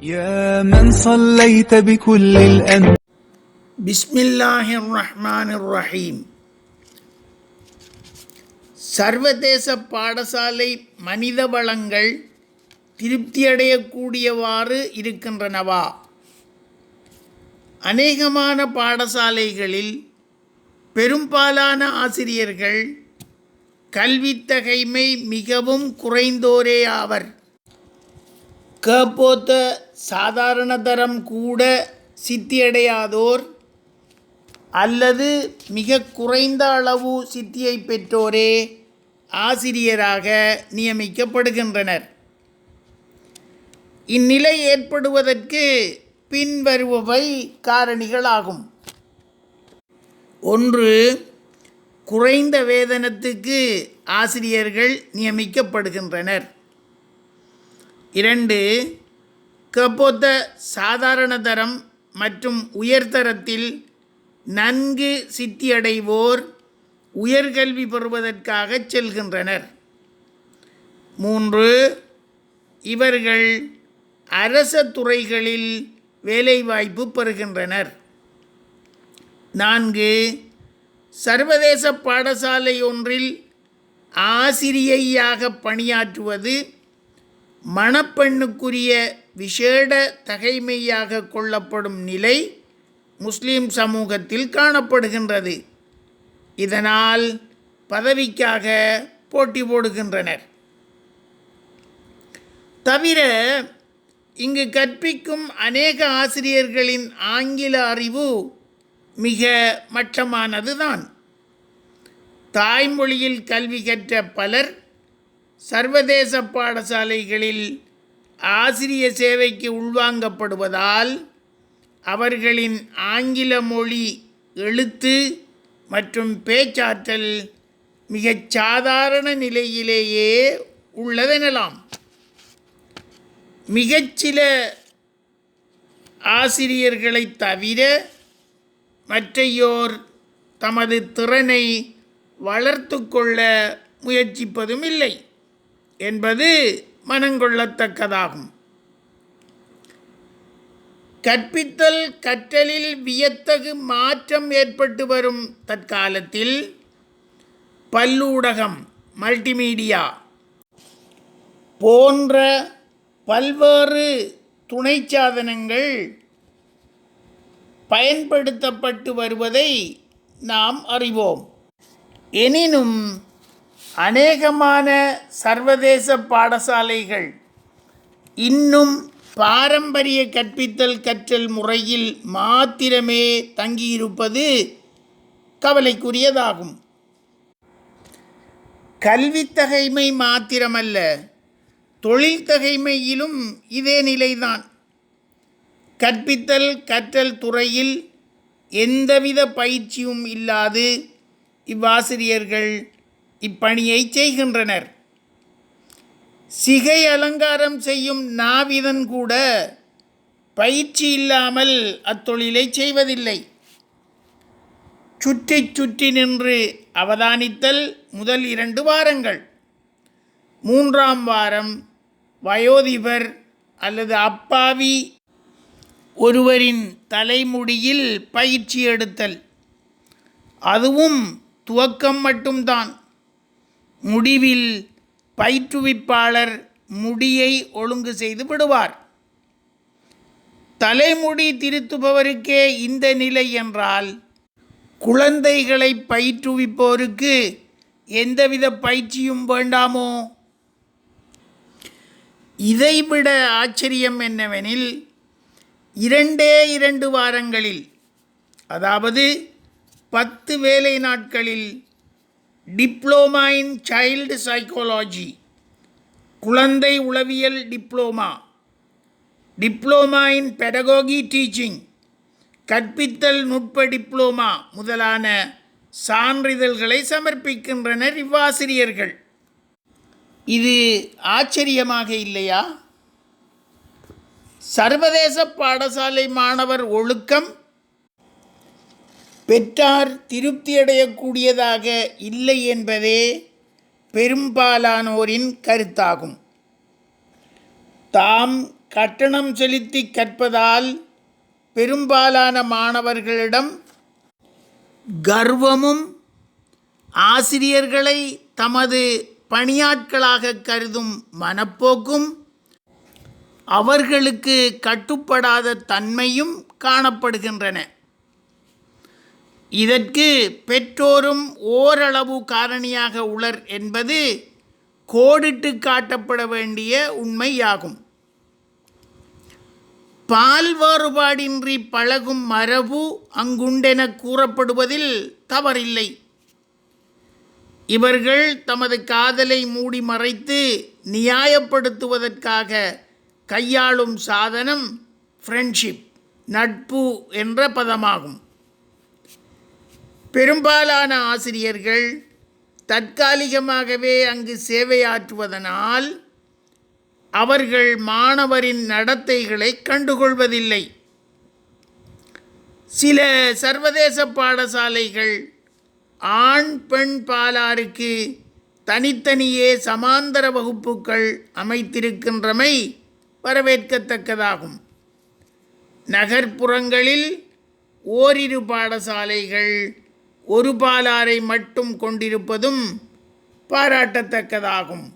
يا من صليت بكل الأنبياء. بسم الله الرحمن الرحيم. சர்வதேச பாடசாலை மனித வளங்கள் திருப்தியடையக்கூடியவாறு இருக்கின்றனவா? அநேகமான பாடசாலைகளில் பெரும்பாலான ஆசிரியர்கள் கல்வித்தகைமை மிகவும் குறைந்தோரே ஆவர். கேப்போத்த சாதாரண தரம் கூட சித்தியடையாதோர் அல்லது மிக குறைந்த அளவு சித்தியை பெற்றோரே ஆசிரியராக நியமிக்கப்படுகின்றனர். இந்நிலை ஏற்படுவதற்கு பின்வருபவை காரணிகளாகும். 1. குறைந்த வேதனத்துக்கு ஆசிரியர்கள் நியமிக்கப்படுகின்றனர். 2. கேப்போத்த சாதாரண தரம் மற்றும் உயர்தரத்தில் நன்கு சித்தியடைவோர் உயர்கல்வி பெறுவதற்காக செல்கின்றனர். 3. இவர்கள் அரச துறைகளில் வேலைவாய்ப்பு பெறுகின்றனர். 4. சர்வதேச பாடசாலை ஒன்றில் ஆசிரியையாக பணியாற்றுவது மணப்பெண்ணுக்குரிய விசேட தகைமையாக கொள்ளப்படும் நிலை முஸ்லிம் சமூகத்தில் காணப்படுகின்றது. இதனால் பதவிக்காக போட்டி போடுகின்றனர். தவிர இங்கு கற்பிக்கும் அநேக ஆசிரியர்களின் ஆங்கில அறிவு மிக மட்டமானதுதான். தாய்மொழியில் கல்வி கற்ற பலர் சர்வதேச பாடசாலைகளில் ஆசிரிய சேவைக்கு உள்வாங்கப்படுவதால் அவர்களின் ஆங்கில மொழி எழுத்து மற்றும் பேச்சாற்றல் மிகச் சாதாரண நிலையிலேயே உள்ளதெனலாம். மிகச்சில ஆசிரியர்களை தவிர மற்றையோர் தமது திறனை வளர்த்து கொள்ள முயற்சிப்பதும் இல்லை என்பது மனங்கொள்ளத்தக்கதாகும். கற்பித்தல் கற்றலில் வியத்தகு மாற்றம் ஏற்பட்டு வரும் தற்காலத்தில் பல்லூடகம் மல்டிமீடியா போன்ற பல்வேறு துணை சாதனங்கள் பயன்படுத்தப்பட்டு வருவதை நாம் அறிவோம். எனினும் அநேகமான சர்வதேச பாடசாலைகள் இன்னும் பாரம்பரிய கற்பித்தல் கற்றல் முறையில் மாத்திரமே தங்கியிருப்பது கவலைக்குரியதாகும். கல்வித்தகைமை மாத்திரமல்ல, தொழில் தகைமையிலும் இதே நிலைதான். கற்பித்தல் கற்றல் துறையில் எந்தவித பயிற்சியும் இல்லாது இவ்வாசிரியர்கள் இப்பணியை செய்கின்றனர். சிகை அலங்காரம் செய்யும் நாவிதன் கூட பயிற்சி இல்லாமல் அத்தொழிலை செய்வதில்லை. சுற்றி சுற்றி நின்று அவதானித்தல் முதல் 2 வாரங்கள், 3ஆம் வாரம் வயோதிபர் அல்லது அப்பாவி ஒருவரின் தலைமுடியில் பயிற்சி எடுத்தல். அதுவும் துவக்கம் மட்டும்தான். முடிவில் பயிற்றுவிப்பாளர் முடியை ஒழுங்கு செய்து விடுவார். தலைமுடி திருத்துபவருக்கே இந்த நிலை என்றால் குழந்தைகளை பயிற்றுவிப்போருக்கு எந்தவித பயிற்சியும் வேண்டாமோ? இதைவிட ஆச்சரியம் என்னவெனில் 2 வாரங்களில், அதாவது 10 வேலை நாட்களில் டிப்ளோமா இன் சைல்டு சைக்காலஜி, குழந்தை உளவியல் டிப்ளோமா, டிப்ளோமா இன் பெடகோகி டீச்சிங், கற்பித்தல் நுட்ப டிப்ளோமா முதலான சான்றிதழ்களை சமர்ப்பிக்கின்றனர் இவ்வாசிரியர்கள். இது ஆச்சரியமாக இல்லையா? சர்வதேச பாடசாலை மாணவர் ஒழுக்கம் பெற்றார் திருப்தியடையக்கூடியதாக இல்லை என்பதே பெரும்பாலானோரின் கருத்தாகும். தாம் கட்டணம் செலுத்தி கற்பதால் பெரும்பாலான மாணவர்களிடம் கர்வமும் ஆசிரியர்களை தமது பணியாட்களாக கருதும் மனப்போக்கும் அவர்களுக்கு கட்டுப்படாத தன்மையும் காணப்படுகின்றன. இதற்கு பெற்றோரும் ஓரளவு காரணியாக உளர் என்பது கோடிட்டு காட்டப்பட வேண்டிய உண்மையாகும். பால் வேறுபாடின்றி பழகும் மரபு அங்குண்டென கூறப்படுவதில் தவறில்லை. இவர்கள் தமது காதலை மூடி மறைத்து நியாயப்படுத்துவதற்காக கையாளும் சாதனம் ஃப்ரெண்ட்ஷிப், நட்பு என்ற பதமாகும். பெரும்பாலான ஆசிரியர்கள் தற்காலிகமாகவே அங்கு சேவையாற்றுவதனால் அவர்கள் மாணவரின் நடத்தைகளை கண்டுகொள்வதில்லை. சில சர்வதேச பாடசாலைகள் ஆண் பெண் பாலாருக்கு தனித்தனியே சமாந்தர வகுப்புகள் அமைத்திருக்கின்றமை வரவேற்கத்தக்கதாகும். நகர்ப்புறங்களில் ஓரிரு பாடசாலைகள் ஒரு பாலாரை மட்டும் கொண்டிருப்பதும் பாராட்டத்தக்கதாகும்.